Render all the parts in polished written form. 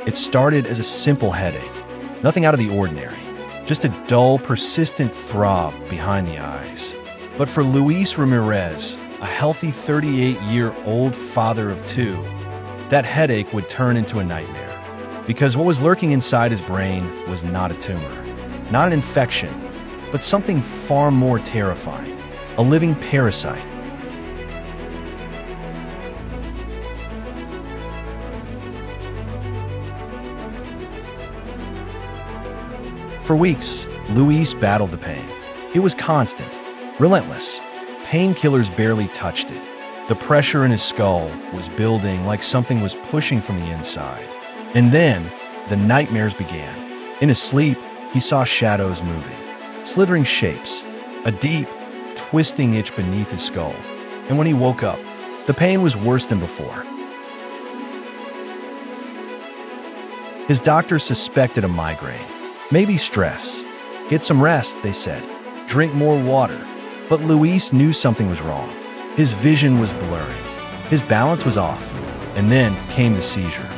It started as a simple headache, nothing out of the ordinary, just a dull, persistent throb behind the eyes. But for Luis Ramirez, a healthy 38-year-old father of two, that headache would turn into a nightmare. Because what was lurking inside his brain was not a tumor, not an infection, but something far more terrifying, a living parasite. For weeks, Luis battled the pain. It was constant, relentless. Painkillers barely touched it. The pressure in his skull was building like something was pushing from the inside. And then, the nightmares began. In his sleep, he saw shadows moving, slithering shapes, a deep, twisting itch beneath his skull. And when he woke up, the pain was worse than before. His doctor suspected a migraine, maybe stress. Get some rest, they said. Drink more water. But Luis knew something was wrong. His vision was blurring. His balance was off. And then came the seizure.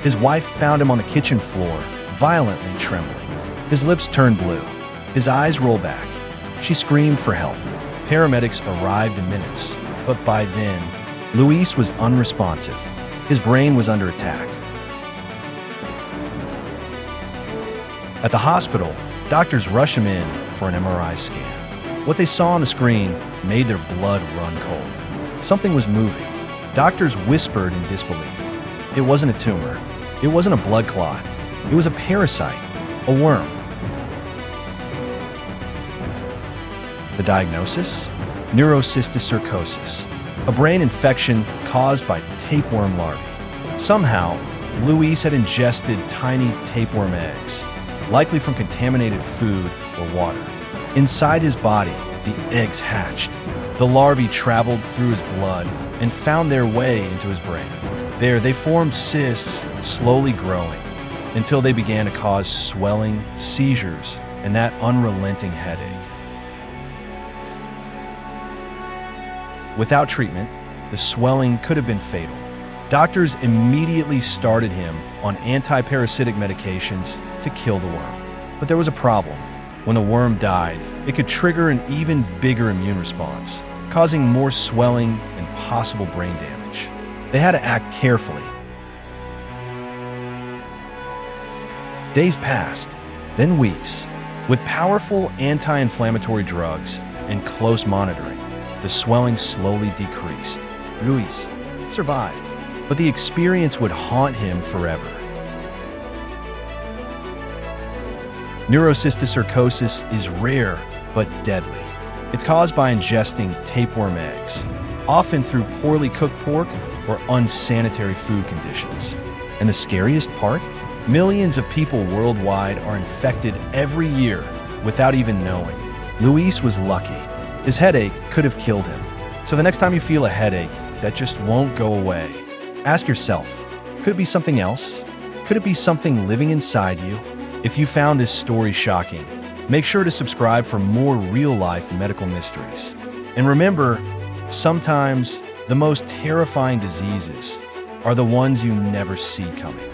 His wife found him on the kitchen floor, violently trembling. His lips turned blue. His eyes rolled back. She screamed for help. Paramedics arrived in minutes. But by then, Luis was unresponsive. His brain was under attack. At the hospital, doctors rushed him in for an MRI scan. What they saw on the screen made their blood run cold. Something was moving. Doctors whispered in disbelief. It wasn't a tumor. It wasn't a blood clot. It was a parasite, a worm. The diagnosis? Neurocysticercosis, a brain infection caused by tapeworm larvae. Somehow, Luis had ingested tiny tapeworm eggs, likely from contaminated food or water. Inside his body, the eggs hatched. The larvae traveled through his blood and found their way into his brain. There, they formed cysts, slowly growing, until they began to cause swelling, seizures, and that unrelenting headache. Without treatment, the swelling could have been fatal. Doctors immediately started him on anti-parasitic medications to kill the worm. But there was a problem. When the worm died, it could trigger an even bigger immune response, causing more swelling and possible brain damage. They had to act carefully. Days passed, then weeks. With powerful anti-inflammatory drugs and close monitoring, the swelling slowly decreased. Luis survived, but the experience would haunt him forever. Neurocysticercosis is rare but deadly. It's caused by ingesting tapeworm eggs, often through poorly cooked pork or unsanitary food conditions. And the scariest part? Millions of people worldwide are infected every year without even knowing. Luis was lucky. His headache could have killed him. So the next time you feel a headache that just won't go away, ask yourself, could it be something else? Could it be something living inside you? If you found this story shocking, make sure to subscribe for more real-life medical mysteries. And remember, sometimes the most terrifying diseases are the ones you never see coming.